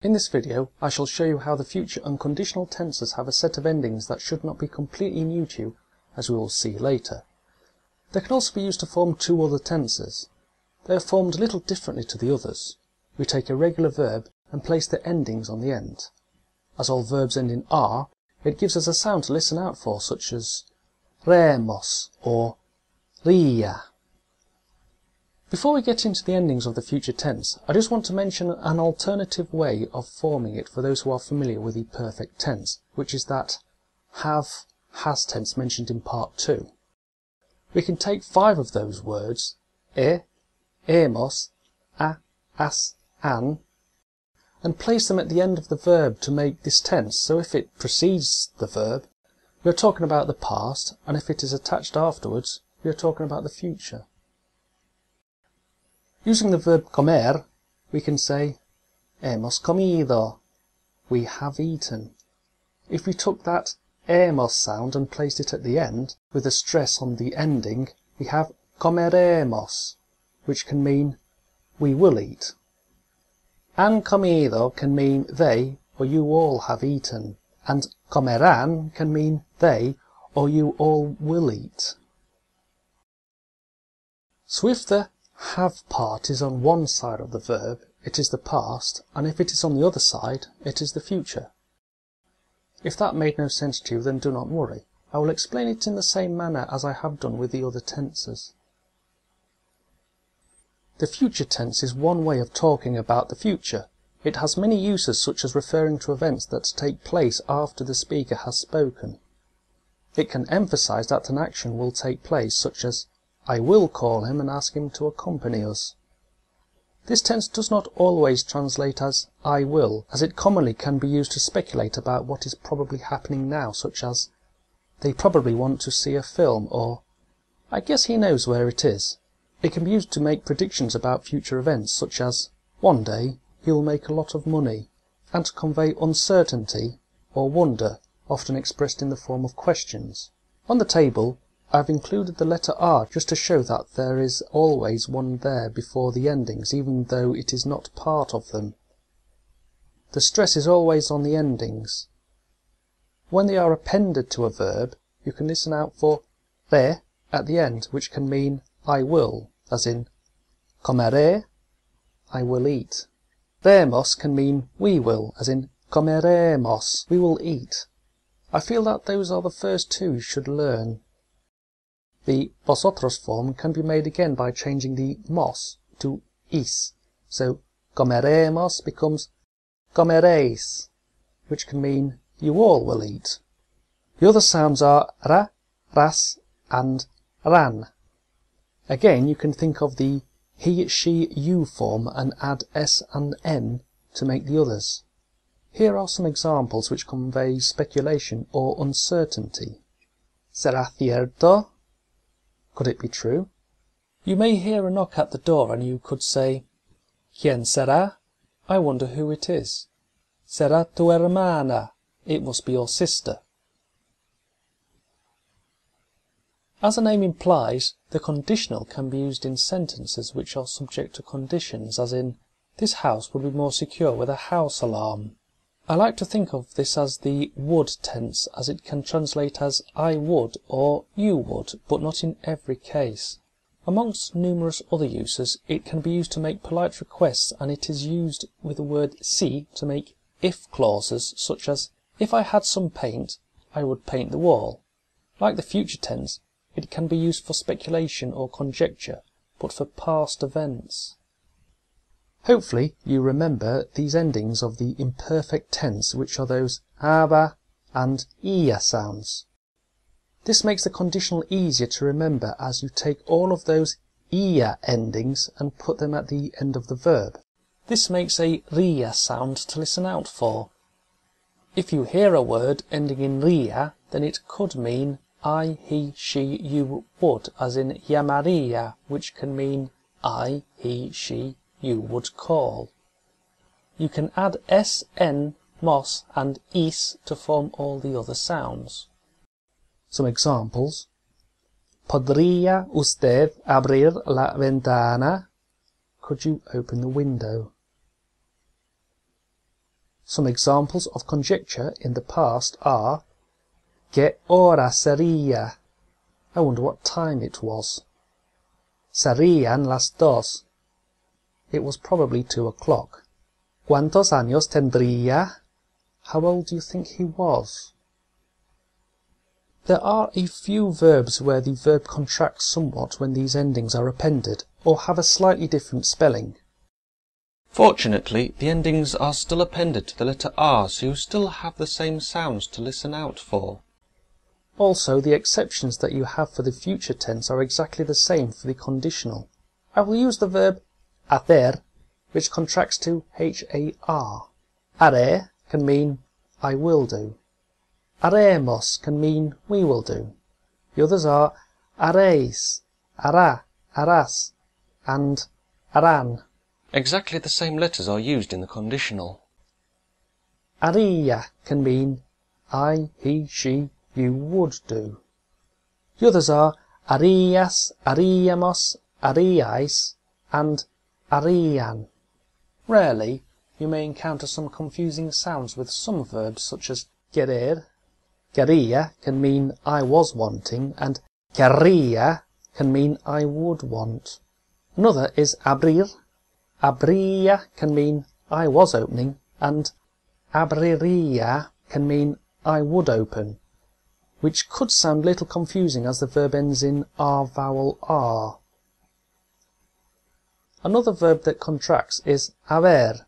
In this video, I shall show you how the future and conditional tenses have a set of endings that should not be completely new to you, as we will see later. They can also be used to form two other tenses. They are formed a little differently to the others. We take a regular verb and place the endings on the end. As all verbs end in R, it gives us a sound to listen out for, such as remos or ria. Before we get into the endings of the future tense, I just want to mention an alternative way of forming it for those who are familiar with the perfect tense, which is that has tense mentioned in part 2. We can take 5 of those words, hemos, as, an, and place them at the end of the verb to make this tense, so if it precedes the verb, we are talking about the past, and if it is attached afterwards, we are talking about the future. Using the verb comer, we can say hemos comido, we have eaten. If we took that hemos sound and placed it at the end, with a stress on the ending, we have comeremos, which can mean we will eat. Han comido can mean they or you all have eaten, and comerán can mean they or you all will eat. So if the have part is on one side of the verb, it is the past, and if it is on the other side, it is the future. If that made no sense to you, then do not worry. I will explain it in the same manner as I have done with the other tenses. The future tense is one way of talking about the future. It has many uses, such as referring to events that take place after the speaker has spoken. It can emphasize that an action will take place, such as I will call him and ask him to accompany us. This tense does not always translate as I will, as it commonly can be used to speculate about what is probably happening now, such as they probably want to see a film, or I guess he knows where it is. It can be used to make predictions about future events, such as one day he'll make a lot of money, and to convey uncertainty or wonder, often expressed in the form of questions. On the table, I've included the letter R just to show that there is always one there before the endings, even though it is not part of them. The stress is always on the endings. When they are appended to a verb, you can listen out for re at the end, which can mean I will, as in comeré, I will eat. Remos can mean we will, as in comeremos, we will eat. I feel that those are the first two you should learn. The vosotros form can be made again by changing the mos to is, so comeremos becomes comeréis, which can mean you all will eat. The other sounds are ra, ras, and ran. Again, you can think of the he, she, you form and add s and n to make the others. Here are some examples which convey speculation or uncertainty. Será cierto? Could it be true? You may hear a knock at the door and you could say, ¿Quién será? I wonder who it is. Será tu hermana? It must be your sister. As the name implies, the conditional can be used in sentences which are subject to conditions, as in, this house would be more secure with a house alarm. I like to think of this as the would tense, as it can translate as I would or you would, but not in every case. Amongst numerous other uses, it can be used to make polite requests, and it is used with the word si to make if clauses, such as, if I had some paint, I would paint the wall. Like the future tense, it can be used for speculation or conjecture, but for past events. Hopefully you remember these endings of the imperfect tense, which are those haga and ia sounds. This makes the conditional easier to remember, as you take all of those ia endings and put them at the end of the verb. This makes a ria sound to listen out for. If you hear a word ending in ria, then it could mean I, he, she, you would, as in llamaría, which can mean I, he, she, you would call. You can add s, n, mos and is to form all the other sounds. Some examples. ¿Podría usted abrir la ventana? Could you open the window? Some examples of conjecture in the past are ¿Qué hora sería? I wonder what time it was. Serían las dos. It was probably 2 o'clock. ¿Cuántos años tendría? How old do you think he was? There are a few verbs where the verb contracts somewhat when these endings are appended, or have a slightly different spelling. Fortunately, the endings are still appended to the letter R, so you still have the same sounds to listen out for. Also, the exceptions that you have for the future tense are exactly the same for the conditional. I will use the verb hacer, which contracts to H-A-R. Haré can mean I will do. Haremos can mean we will do. The others are haréis, hará, harás, and harán. Exactly the same letters are used in the conditional. Haría can mean I, he, she, you would do. The others are harías, haríamos, haríais, and harían. Rarely, you may encounter some confusing sounds with some verbs such as querer. Quería can mean I was wanting, and querría can mean I would want. Another is abrir. Abría can mean I was opening, and abriría can mean I would open, which could sound a little confusing as the verb ends in R vowel R. Another verb that contracts is haber.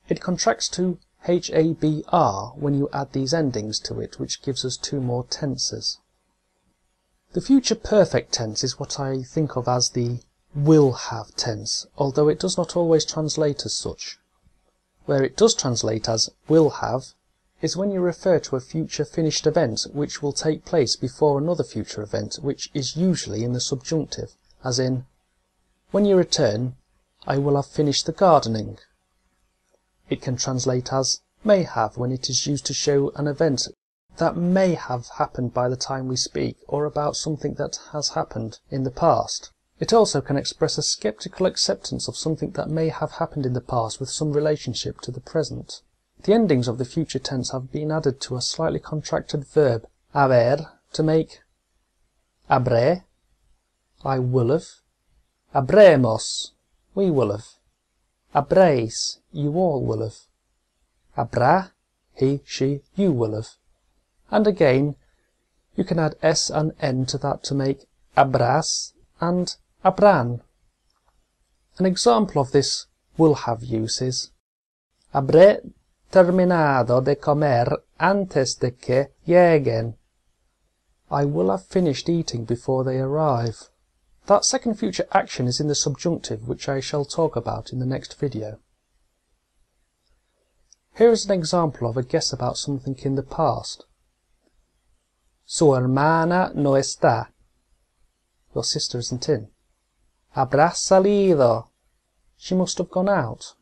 It contracts to H-A-B-R when you add these endings to it, which gives us 2 more tenses. The future perfect tense is what I think of as the will have tense, although it does not always translate as such. Where it does translate as will have is when you refer to a future finished event which will take place before another future event, which is usually in the subjunctive, as in, when you return, I will have finished the gardening. It can translate as may have when it is used to show an event that may have happened by the time we speak, or about something that has happened in the past. It also can express a sceptical acceptance of something that may have happened in the past with some relationship to the present. The endings of the future tense have been added to a slightly contracted verb, haber, to make habré, I will have, habremos, we will have, habréis, you all will have, habrá, he, she, you will have. And again, you can add s and n to that to make habrás and habrán. An example of this will have use is habré terminado de comer antes de que lleguen. I will have finished eating before they arrive. That second future action is in the subjunctive, which I shall talk about in the next video. Here is an example of a guess about something in the past. Su hermana no está. Your sister isn't in. Habrá salido. She must have gone out.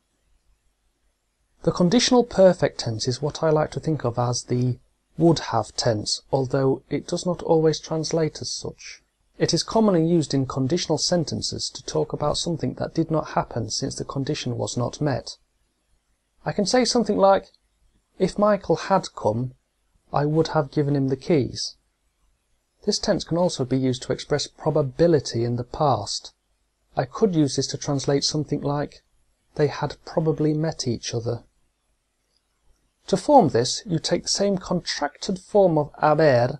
The conditional perfect tense is what I like to think of as the would have tense, although it does not always translate as such. It is commonly used in conditional sentences to talk about something that did not happen since the condition was not met. I can say something like, if Michael had come, I would have given him the keys. This tense can also be used to express probability in the past. I could use this to translate something like, they had probably met each other. To form this, you take the same contracted form of haber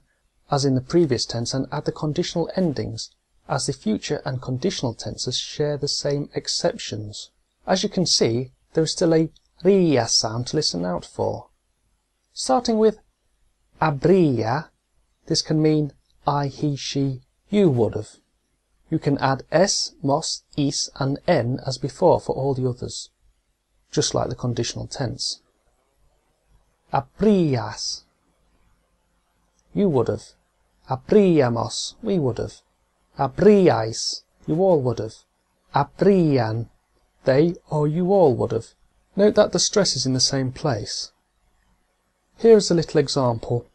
as in the previous tense and add the conditional endings, as the future and conditional tenses share the same exceptions. As you can see, there is still a ría sound to listen out for. Starting with habría, this can mean I, he, she, you would have. You can add s, mos, is and n as before for all the others, just like the conditional tense. Habrías, you would have. Habríamos, we would have. Habríais, you all would have. Habrían, they or you all would have. Note that the stress is in the same place. Here is a little example.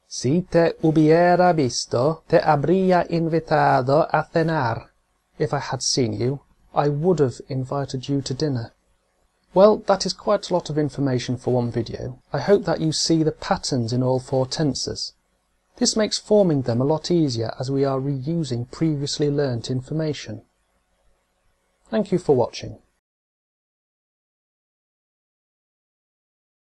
Si te hubiera visto, te habría invitado a cenar. If I had seen you, I would have invited you to dinner. Well, that is quite a lot of information for one video. I hope that you see the patterns in all 4 tenses. This makes forming them a lot easier as we are reusing previously learnt information. Thank you for watching.